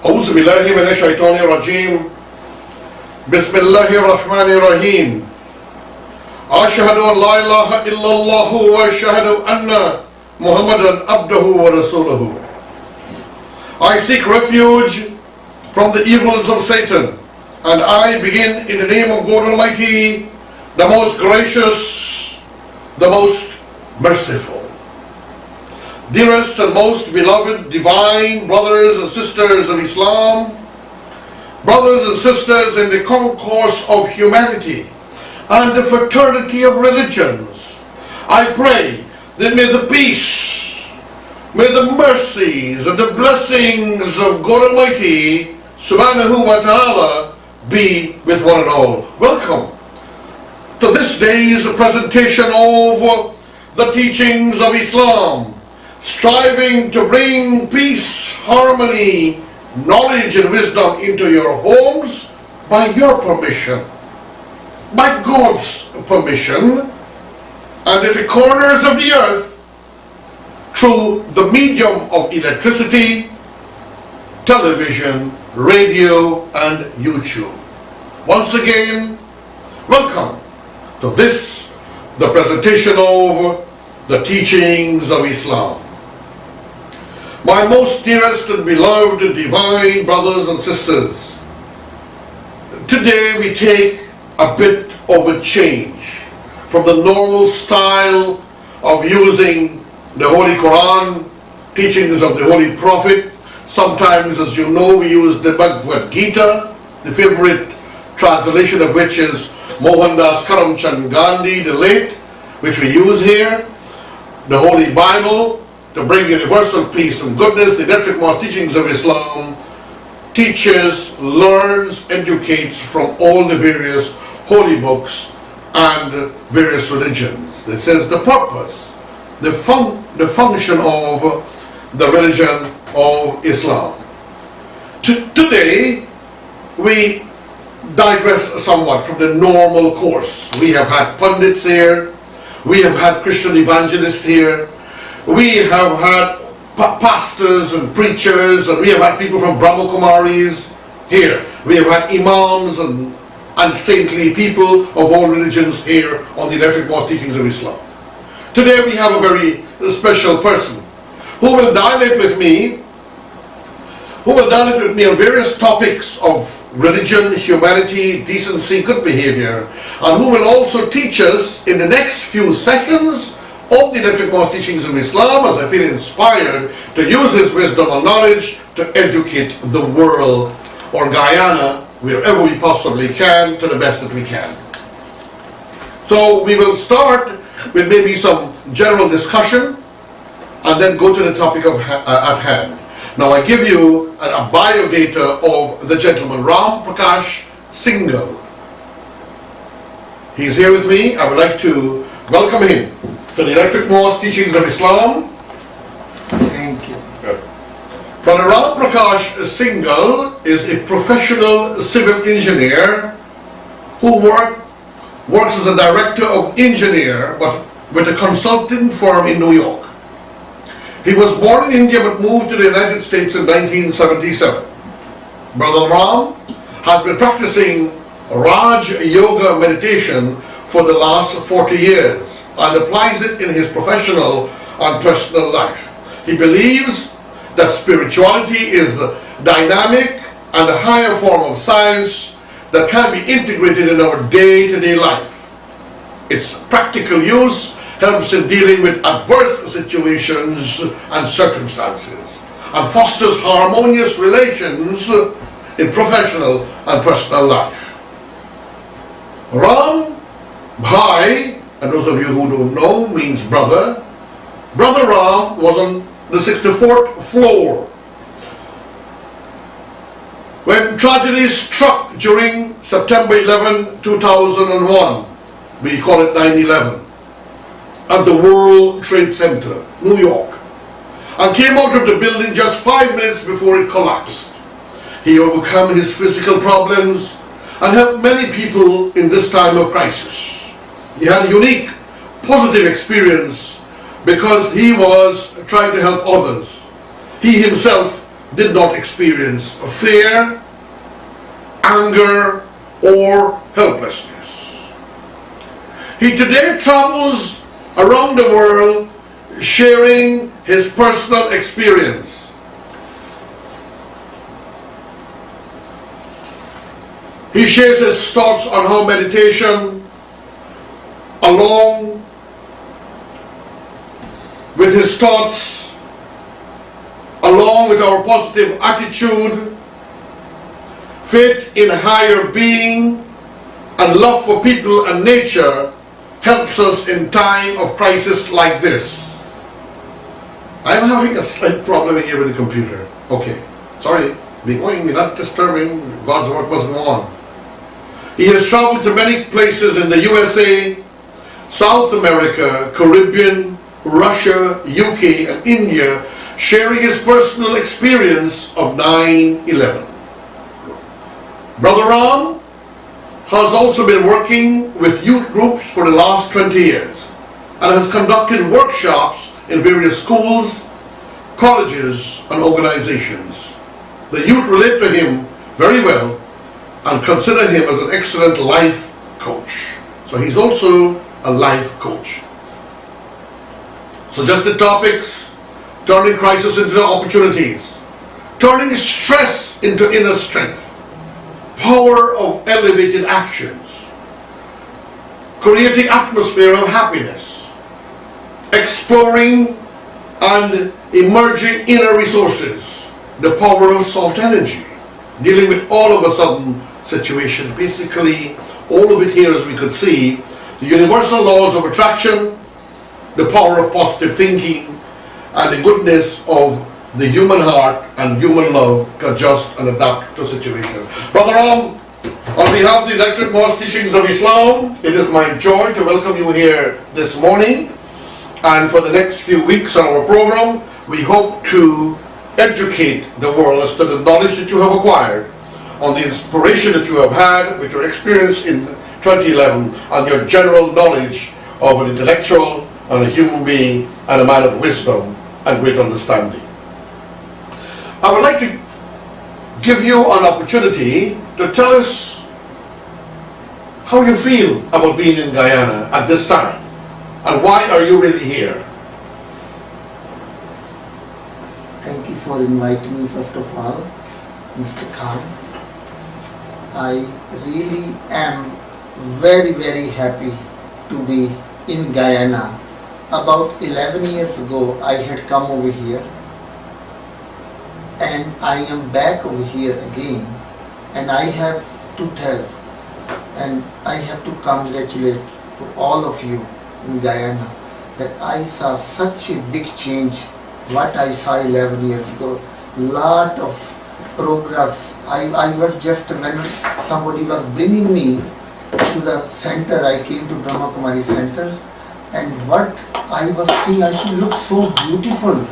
أعوذ بالله من الشيطان الرجيم بسم الله الرحمن الرحيم أشهد أن لا إله إلا الله وأشهد أن محمدا عبده ورسوله. I seek refuge from the evils of Satan, and I begin in the name of God Almighty, the most gracious, the most merciful. Dearest and most beloved divine brothers and sisters of Islam, brothers and sisters in the concourse of humanity and the fraternity of religions, I pray that may the peace, may the mercies and the blessings of God Almighty Subhanahu wa Ta'ala be with one and all. Welcome to this day's presentation of the teachings of Islam, striving to bring peace, harmony, knowledge and wisdom into your homes by your permission, by God's permission, and in the corners of the earth through the medium of electricity, television, radio and YouTube. Once again, welcome to this, the presentation of the teachings of Islam. My most dearest and beloved and divine brothers and sisters, today we take a bit of a change from the normal style of using the Holy Quran, teachings of the Holy Prophet. Sometimes, as you know, we use the Bhagavad Gita, the favorite translation of which is Mohandas Karamchand Gandhi, the late, which we use here, the Holy Bible, to bring universal peace and goodness. The electric mass teachings of Islam teaches, learns, educates from all the various holy books and various religions. This is the purpose, the function of the religion of Islam. Today, we digress somewhat from the normal course. We have had pundits here, we have had Christian evangelists here, we have had pastors and preachers, and we have had people from Brahma Kumaris here. We have had imams and saintly people of all religions here on the electric mass teachings of Islam. Today we have a very special person who will dilate with me on various topics of religion, humanity, decency, good behavior, and who will also teach us in the next few sessions of the electric mass teachings of Islam, as I feel inspired to use his wisdom and knowledge to educate the world, or Guyana, wherever we possibly can, to the best that we can. So we will start with maybe some general discussion and then go to the topic at hand. Now I give you a biodata of the gentleman Ram Prakash Singhal. He is here with me. I would like to welcome him to the electric mass teachings of Islam. Thank you. Brother Ram Prakash Singhal is a professional civil engineer who works as a director of engineer but with a consulting firm in New York. He was born in India but moved to the United States in 1977. Brother Ram has been practicing Raj Yoga meditation for the last 40 years and applies it in his professional and personal life. He believes that spirituality is dynamic and a higher form of science that can be integrated in our day-to-day life. Its practical use helps in dealing with adverse situations and circumstances and fosters harmonious relations in professional and personal life. Ram Bhai, and those of you who don't know, means brother. Brother Ram was on the 64th floor When tragedy struck during September 11, 2001, we call it 9/11, at the World Trade Center, New York, and came out of the building just 5 minutes before it collapsed. He overcame his physical problems and helped many people in this time of crisis. He had a unique, positive experience because he was trying to help others. He himself did not experience fear, anger, or helplessness. He today travels around the world sharing his personal experience. He shares his thoughts on how meditation, along with his thoughts, along with our positive attitude, faith in a higher being, and love for people and nature helps us in time of crisis like this. I'm having a slight problem here with the computer. Okay, sorry, we're not disturbing. God's work must go on. He has traveled to many places in the USA, South America, Caribbean, Russia, UK, and India, sharing his personal experience of 9/11. Brother Ram has also been working with youth groups for the last 20 years and has conducted workshops in various schools, colleges, and organizations. The youth relate to him very well and consider him as an excellent life coach. So he's also a life coach. Suggested topics: turning crisis into opportunities, turning stress into inner strength, power of elevated actions, creating atmosphere of happiness, exploring and emerging inner resources, the power of soft energy, dealing with all of a sudden situations. Basically, all of it here, as we could see, the universal laws of attraction, the power of positive thinking, and the goodness of the human heart and human love to adjust and adapt to situations. Brother Ram, on behalf of the Electric Mosque Teachings of Islam, it is my joy to welcome you here this morning. And for the next few weeks on our program, we hope to educate the world as to the knowledge that you have acquired, on the inspiration that you have had with your experience in 2011, and your general knowledge of an intellectual and a human being and a man of wisdom and great understanding. I would like to give you an opportunity to tell us how you feel about being in Guyana at this time, and why are you really here? Thank you for inviting me, first of all, Mr. Khan. I really am very, very happy to be in Guyana. About 11 years ago, I had come over here, and I am back over here again, and I have to tell, and I have to congratulate to all of you in Guyana that I saw such a big change what I saw 11 years ago. Lot of progress. I was just, when somebody was bringing me to the center, I came to Brahma Kumari center, and what I was seeing, I said, look so beautiful.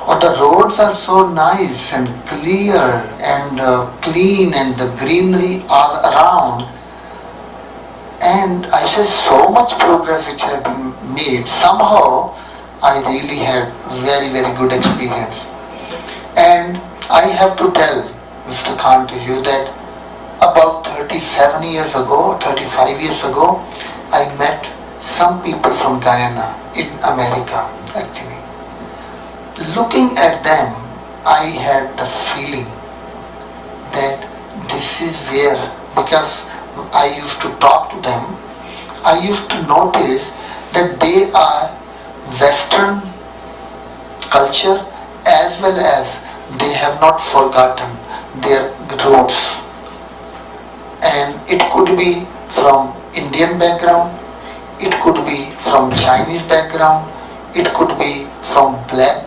Oh, the roads are so nice and clear and clean, and the greenery all around. And I said, so much progress which has been made. Somehow, I really had very, very good experience. And I have to tell, Mr. Khan, to you that about 37 years ago, 35 years ago, I met some people from Guyana in America, actually. Looking at them, I had the feeling that this is where, because I used to talk to them, I used to notice that they are Western culture, as well as they have not forgotten their roots. And it could be from Indian background, it could be from Chinese background, it could be from black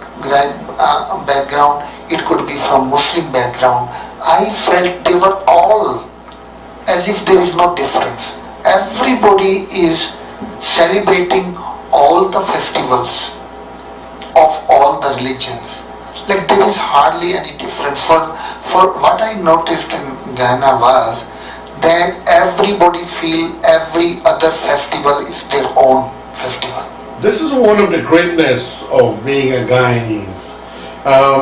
background, it could be from Muslim background. I felt they were all as if there is no difference. Everybody is celebrating all the festivals of all the religions. Like there is hardly any difference. For what I noticed in Ghana was that everybody feel every other festival is their own festival. This is one of the greatness of being a Guyanese.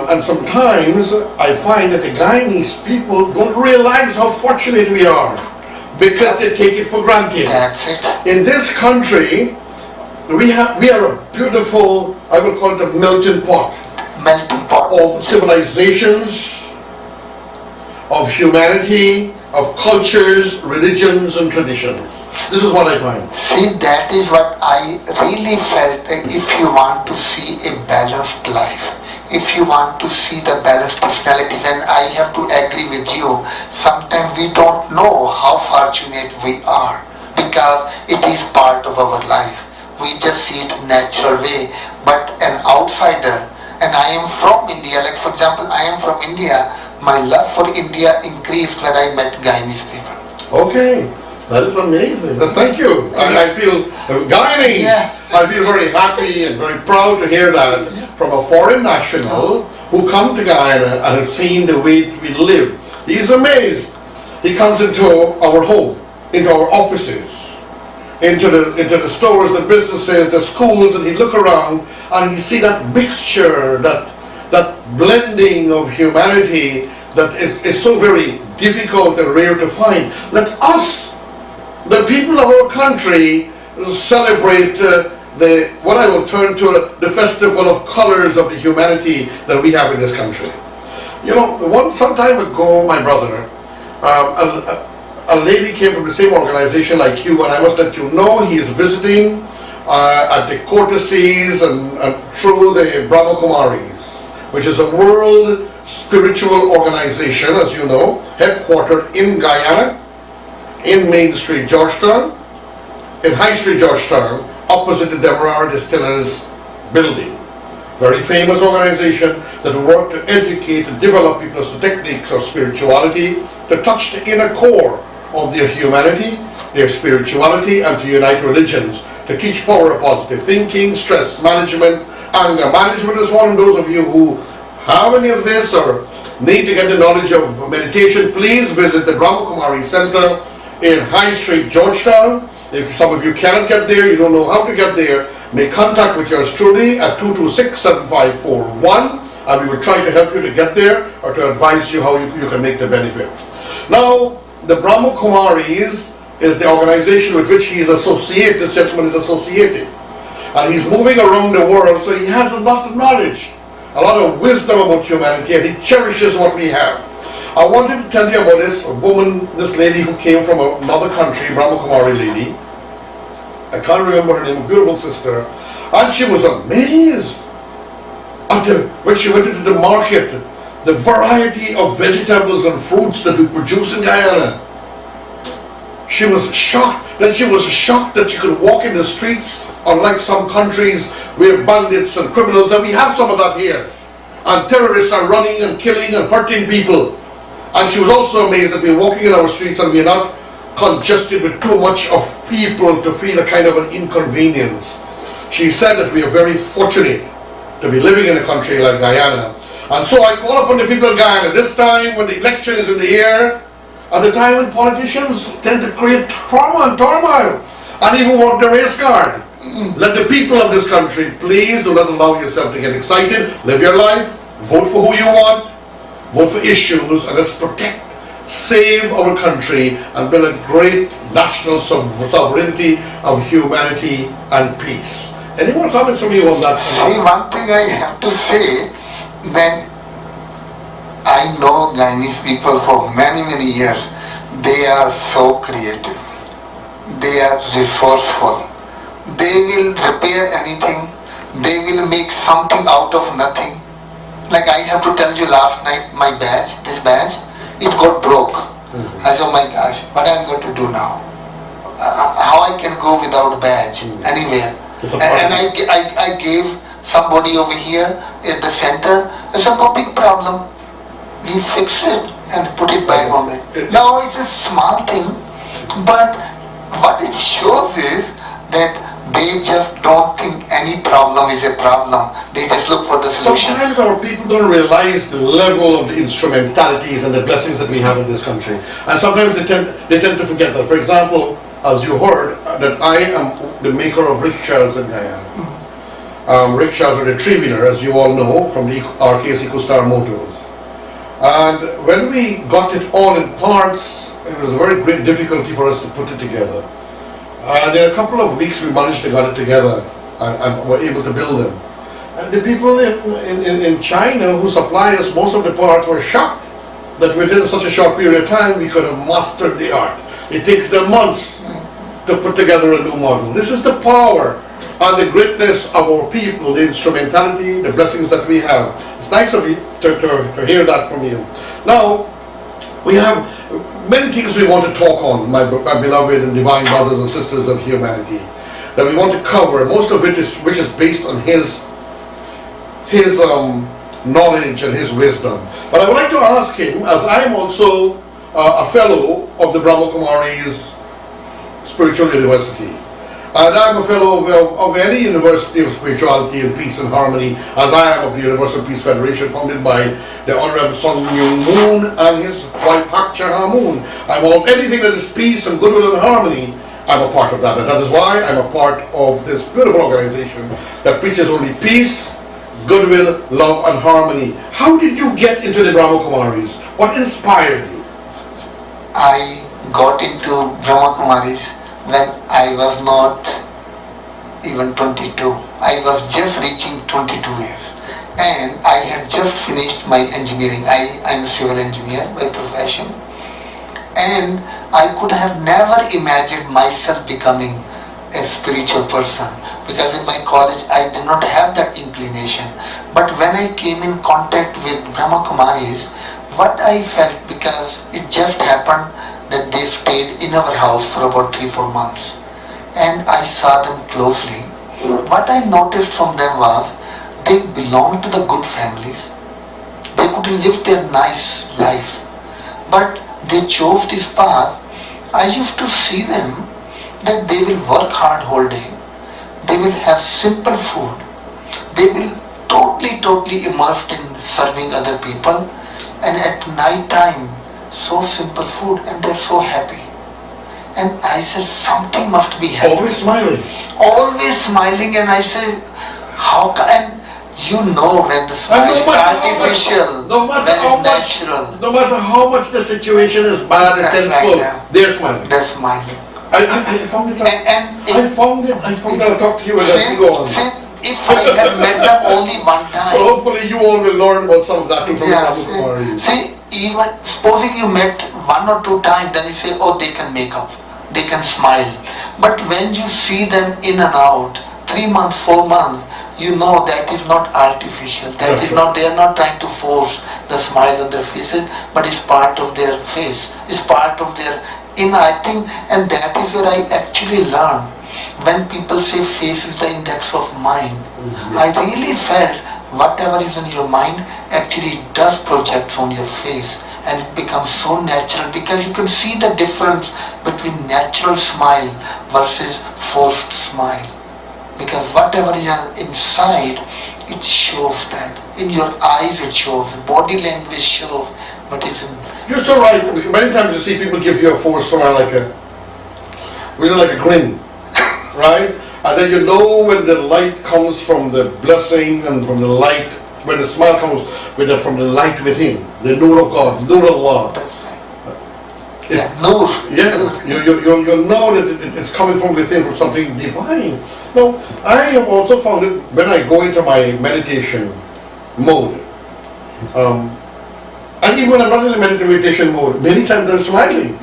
And sometimes I find that the Guyanese people don't realize how fortunate we are because they take it for granted. That's it. In this country, we are a beautiful, I will call it a melting pot. Melting pot. Of civilizations, of humanity, of cultures, religions and traditions. This is what I find. See, that is what I really felt, that if you want to see a balanced life, if you want to see the balanced personalities, and I have to agree with you, sometimes we don't know how fortunate we are because it is part of our life. We just see it natural way, but an outsider, and I am from India, like for example, I am from India, my love for India increased when I met Guyanese people. Okay, that is amazing. Thank you. I feel Guyanese. Yeah. I feel very happy and very proud to hear that from a foreign national who come to Guyana and has seen the way we live. He's amazed. He comes into our home, into our offices, into the stores, the businesses, the schools, and he look around and he see that mixture, that blending of humanity that is so very difficult and rare to find. Let us, the people of our country, celebrate what I will term to the festival of colors of the humanity that we have in this country. You know, some time ago, my brother, a lady came from the same organization like you, and I must let you know he is visiting at the courtesies and through the Brahma Kumaris, which is a world spiritual organization, as you know, headquartered in Guyana, in Main Street, Georgetown, in High Street, Georgetown, opposite the Demerara Distillers building. Very famous organization that work to educate and develop people as to techniques of spirituality, to touch the inner core of their humanity, their spirituality, and to unite religions, to teach power of positive thinking, stress management, anger management. Is one of those of you who have any of this or need to get the knowledge of meditation, please visit the Brahma Kumari Center in High Street, Georgetown. If some of you cannot get there, you don't know how to get there, make contact with yours truly at 226-7541, and we will try to help you to get there or to advise you how you can make the benefit. Now, the Brahma Kumaris is the organization with which he is associated, this gentleman is associated. And he's moving around the world, so he has a lot of knowledge, a lot of wisdom about humanity, and he cherishes what we have. I wanted to tell you about this woman, this lady who came from another country, Brahma Kumari lady. I can't remember her name, a beautiful sister. And she was amazed when she went into the market, the variety of vegetables and fruits that we produce in Guyana. She was shocked. Then she was shocked that she could walk in the streets, unlike some countries where bandits and criminals, and we have some of that here, and terrorists are running and killing and hurting people. And she was also amazed that we're walking in our streets and we're not congested with too much of people to feel a kind of an inconvenience. She said that we are very fortunate to be living in a country like Guyana. And so I call upon the people of Guyana, this time when the election is in the air, at the time when politicians tend to create trauma and turmoil and even work the race card. Let the people of this country, please do not allow yourself to get excited. Live your life, vote for who you want, vote for issues, and let's protect, save our country and build a great national sovereignty of humanity and peace. Any more comments from you on that? See, one thing I have to say, that I know Guyanese people for many, many years. They are so creative. They are resourceful. They will repair anything. They will make something out of nothing. Like I have to tell you, last night my badge, this badge, it got broke. I said, oh my gosh, what am I going to do now? How I can go without badge anywhere? And I gave somebody over here at the center. It's a no big problem. We fix it and put it back on it. Now it's a small thing, but what it shows is that they just don't think any problem is a problem. They just look for the solution. Sometimes our people don't realize the level of the instrumentalities and the blessings that we have in this country. And sometimes they tend to forget that. For example, as you heard, that I am the maker of rickshaws in Guyana. Rickshaws are the three-wheeler, as you all know, from the RKS EcoStar Motors. And when we got it all in parts, it was a very great difficulty for us to put it together. And in a couple of weeks we managed to get it together and were able to build them. And the people in China who supply us most of the parts were shocked that within such a short period of time we could have mastered the art. It takes them months to put together a new model. This is the power and the greatness of our people, the instrumentality, the blessings that we have. It's nice of you to hear that from you. Now, we have many things we want to talk on, my beloved and divine brothers and sisters of humanity, that we want to cover, most of it which is based on his knowledge and his wisdom. But I would like to ask him, as I am also a fellow of the Brahma Kumaris Spiritual University, and I'm a fellow of any University of Spirituality and Peace and Harmony, as I am of the Universal Peace Federation, founded by the Honorable Sun Myung Moon and his wife Pak Cha Moon. I'm of anything that is peace and goodwill and harmony. I'm a part of that, and that is why I'm a part of this beautiful organization that preaches only peace, goodwill, love, and harmony. How did you get into the Brahma Kumaris? What inspired you? I got into Brahma Kumaris when I was not even 22. I was just reaching 22 years. And I had just finished my engineering. I'm a civil engineer by profession. And I could have never imagined myself becoming a spiritual person, because in my college I did not have that inclination. But when I came in contact with Brahma Kumaris, what I felt, because it just happened that they stayed in our house for about 3-4 months, and I saw them closely. What I noticed from them was they belonged to the good families. They could live their nice life, but they chose this path. I used to see them that they will work hard whole day. They will have simple food. They will totally immersed in serving other people, and at night time so simple food, and they're so happy. And I said, something must be happening. Always smiling. Always smiling, and I said, how can, and you know when the smile is artificial, when it's natural. No matter how much the situation is bad and tense, they're smiling. They're smiling. I found it out. I found it. I'll talk to you as we go on. If I had met them only one time. So hopefully you all will learn about some of that from the See, even supposing you met 1 or 2 times, then you say, oh, they can make up, they can smile. But when you see them in and out, 3 months, 4 months, you know that is not artificial. That is not, they are not trying to force the smile on their faces, but it's part of their face. It's part of their inner, I think, and that is where I actually learned. When people say face is the index of mind, I really felt whatever is in your mind actually does project on your face, and it becomes so natural, because you can see the difference between natural smile versus forced smile. Because whatever you are inside, it shows that. In your eyes it shows, body language shows what is in. You're so right. Many times you see people give you a forced smile like a grin. Right? And then you know when the light comes from the blessing and from the light, when the smile comes from the light within, the Nur of God, Nur Allah. That's right. Nur. Yeah, you know that it's coming from within, from something divine. Now, I have also found it when I go into my meditation mode, and even when I'm not in a meditation mode, many times I'm smiling.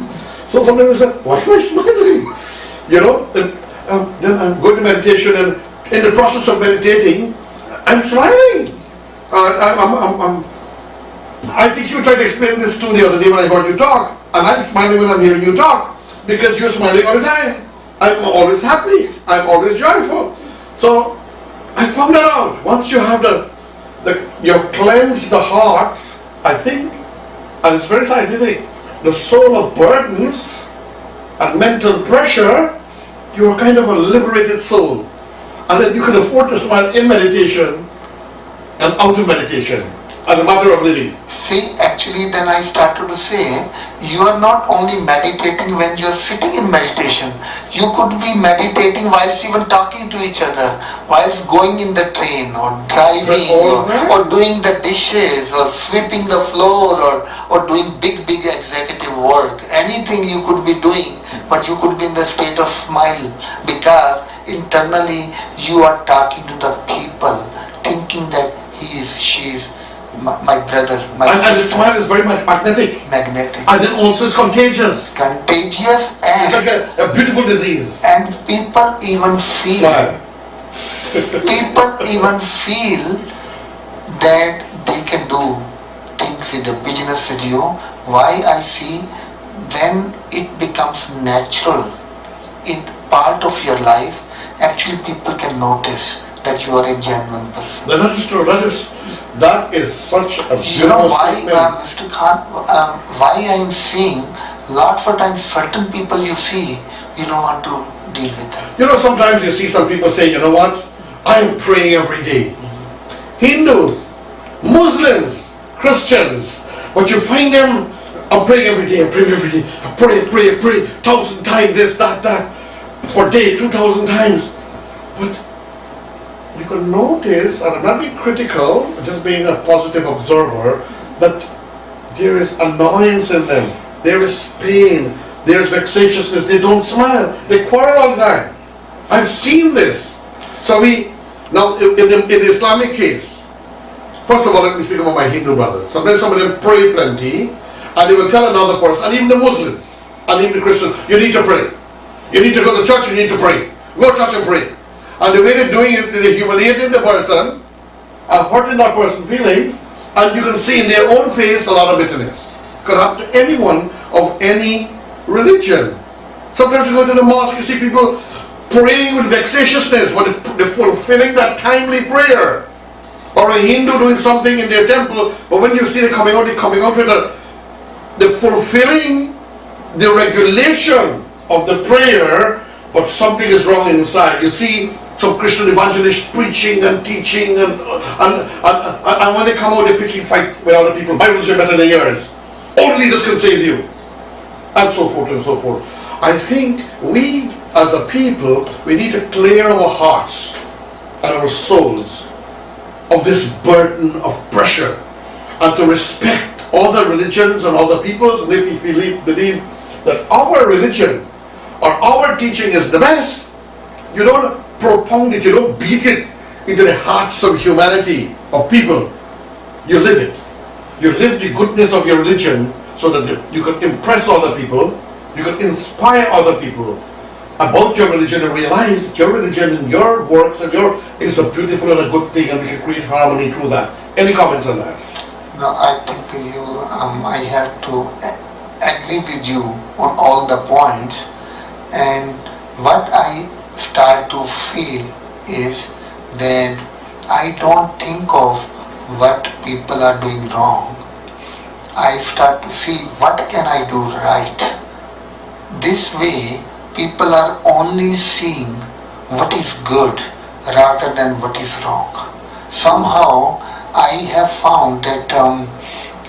So sometimes I say, why am I smiling? You know? Then I'm going to meditation, and in the process of meditating, I'm smiling. I think you tried to explain this to the other day when I heard you talk, and I'm smiling when I'm hearing you talk, because you're smiling all the time. I'm always happy. I'm always joyful. So I found that out. Once you have you've cleansed the heart, I think, and it's very scientific, the soul of burdens and mental pressure, you're kind of a liberated soul. And then you can afford to smile in meditation and out of meditation as a matter of living. See, actually then I started to say, you are not only meditating when you are sitting in meditation. You could be meditating whilst even talking to each other, whilst going in the train or driving or doing the dishes or sweeping the floor or doing big executive work. Anything you could be doing, but you could be in the state of smile because internally you are talking to the people, thinking that she is my brother, my sister. And the smile is very much magnetic. And then also it's contagious. Contagious and it's like a beautiful disease. And people even feel that they can do things with the business with you. Why I see when it becomes natural in part of your life, actually people can notice that you are a genuine person. That is true. That is such a beautiful You know why, statement. Mr. Khan, why I am seeing lots of times certain people you see, you don't want to deal with them. You know, sometimes you see some people say, you know what, I am praying every day. Hindus, Muslims, Christians, but you find them, I'm praying every day, I pray, 1,000 times this, that, per day, 2,000 times. But you can notice, and I'm not being critical, just being a positive observer, that there is annoyance in them, there is pain, there is vexatiousness, they don't smile, they quarrel all the time. I've seen this. So now in the Islamic case, first of all let me speak about my Hindu brothers. Sometimes some of them pray plenty, and they will tell another person, and even the Muslims, and even the Christians, you need to pray. You need to go to church, you need to pray. Go to church and pray. And the way they're doing it, they're humiliating the person and hurting that person's feelings, and you can see in their own face a lot of bitterness. Could happen to anyone of any religion. Sometimes you go to the mosque, you see people praying with vexatiousness, but they're fulfilling that timely prayer. Or a Hindu doing something in their temple, but when you see them coming out, they're coming out with they're fulfilling the regulation of the prayer, but something is wrong inside. You see some Christian evangelists preaching and teaching, and when they come out, they're picking fight with other people. My religion better than yours. Only this can save you, and so forth and so forth. I think we, as a people, we need to clear our hearts and our souls of this burden of pressure, and to respect other religions and other peoples. And if we believe that our religion or our teaching is the best, you don't propound it, you don't beat it into the hearts of humanity, of people. You live it. You live the goodness of your religion so that you can impress other people, you can inspire other people about your religion, and realize that your religion and your works and is a beautiful and a good thing, and we can create harmony through that. Any comments on that? No, I think I have to agree with you on all the points, and what I start to feel is that I don't think of what people are doing wrong. I start to see what can I do right. This way people are only seeing what is good rather than what is wrong. Somehow I have found that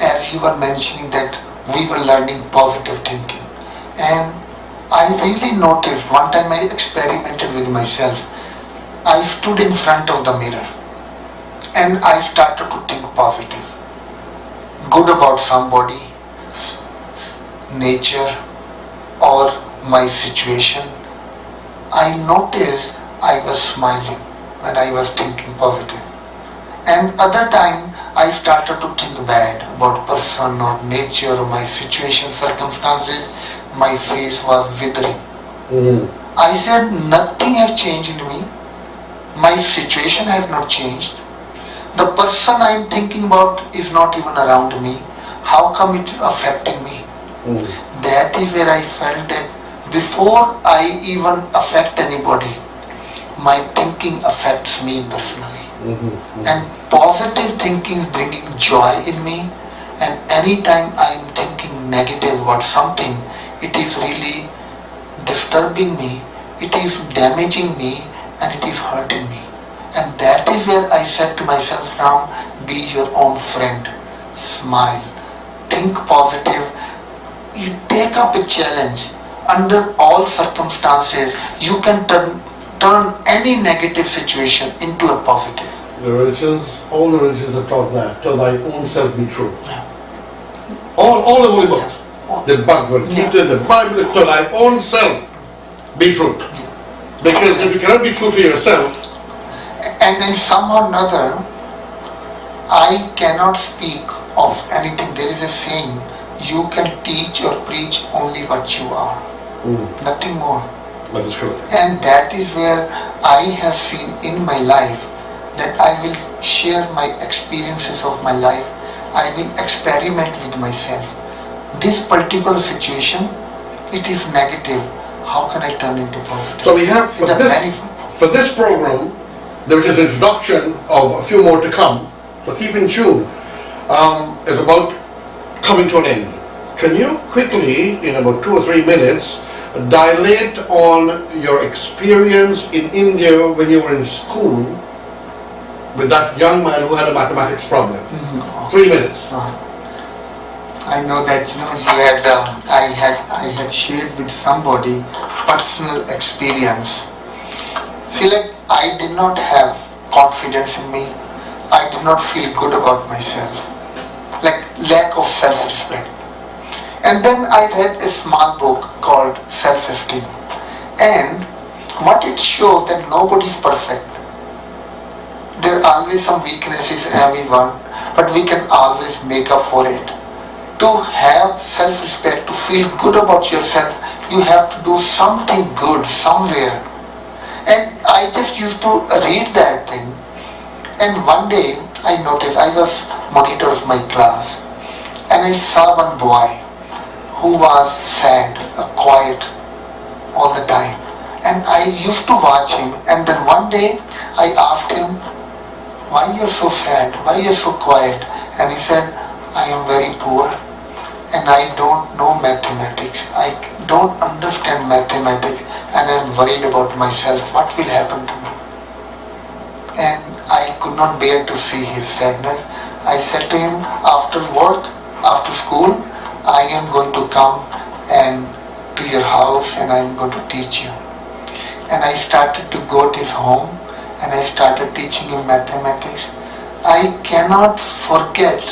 as you were mentioning that we were learning positive thinking, and I really noticed one time I experimented with myself. I stood in front of the mirror and I started to think positive, good about somebody, nature, or my situation. I noticed I was smiling when I was thinking positive. And other time I started to think bad about person or nature or my situation, circumstances. My face was withering. I said nothing has changed in me. My situation has not changed. The person I am thinking about is not even around me. How come it's affecting me? That is where I felt that before I even affect anybody, my thinking affects me personally. Mhm. And positive thinking is bringing joy in me, and anytime I am thinking negative about something, it is really disturbing me, it is damaging me, and it is hurting me. And that is where I said to myself, now be your own friend, smile, think positive, you take up a challenge. Under all circumstances, you can turn any negative situation into a positive. The religions, all the religions have taught that. To thy own self be true. Yeah. All the holy books. Yeah. The Bhagavad Gita, the Bible, to thy own self be true. Because if you cannot be true to yourself, And in some or another, I cannot speak of anything. There is a saying, you can teach or preach only what you are. Nothing more. that is correct. And that is where I have seen in my life that I will share my experiences of my life. I will experiment with myself. This particular situation, it is negative. How can I turn into positive? So we have for this program, which is introduction of a few more to come, so keep in tune, is about coming to an end. Can you quickly, in about 2 or 3 minutes, dilate on your experience in India when you were in school with that young man who had a mathematics problem? 3 minutes. I know that I had shared with somebody personal experience. See, like I did not have confidence in me. I did not feel good about myself. Like lack of self-respect. And then I read a small book called Self-Esteem. And what it shows that nobody is perfect. There are always some weaknesses in everyone, but we can always make up for it. To have self-respect, to feel good about yourself, you have to do something good somewhere. And I just used to read that thing. And one day I noticed, I was monitor of my class, and I saw one boy who was sad, quiet all the time. And I used to watch him, and then one day I asked him, why you're so sad, why you're so quiet? And he said, I am very poor and I don't know mathematics. I don't understand mathematics and I'm worried about myself. What will happen to me? And I could not bear to see his sadness. I said to him, after work, after school, I am going to come and to your house and I am going to teach you. And I started to go to his home and I started teaching him mathematics. I cannot forget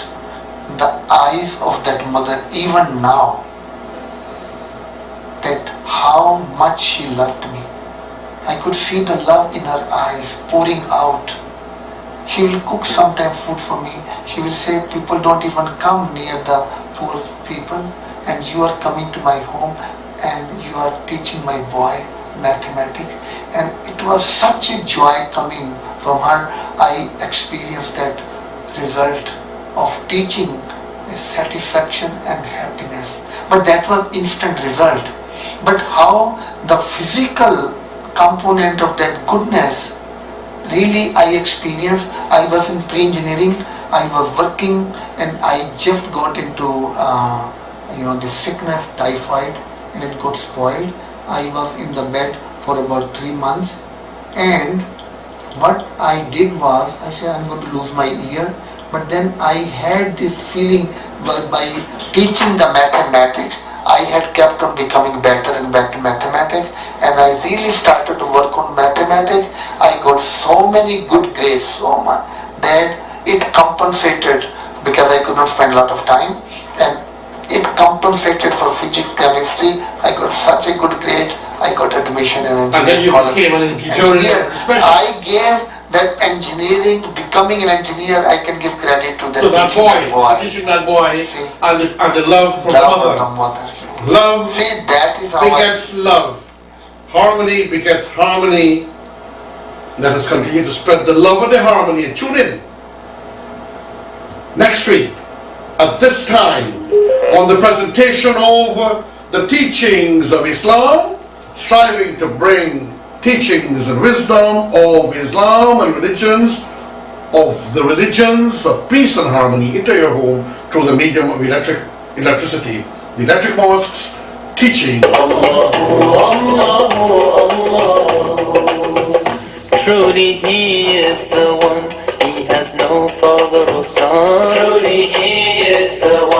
the eyes of that mother even now, that how much she loved me. I could see the love in her eyes pouring out. She will cook sometime food for me. She will say, people don't even come near the poor people, and you are coming to my home and you are teaching my boy mathematics. And it was such a joy coming from her. I experienced that result of teaching, satisfaction and happiness. But that was instant result. But how the physical component of that goodness really I experienced. I was in pre-engineering, I was working, and I just got into the sickness, typhoid, and it got spoiled. I was in the bed for about 3 months, and what I did was, I said I'm going to lose my ear, but then I had this feeling by teaching the mathematics, I had kept on becoming better and better mathematics, and I really started to work on mathematics. I got so many good grades, so much, that it compensated, because I could not spend a lot of time, and it compensated for physics, chemistry. I got such a good grade, I got admission in engineering college. Engineer. I gave that engineering, becoming an engineer, I can give credit to that boy. Teaching that boy, see, and the love from the mother. Love see, that is how begets love. Harmony begets harmony. Let us continue to spread the love and the harmony, and tune in next week at this time on the presentation of the teachings of Islam, striving to bring teachings and wisdom of Islam and religions, of the religions of peace and harmony into your home through the medium of electricity. The electric mosques teaching. Truly He is the one, He has no father or son. Truly He is the one.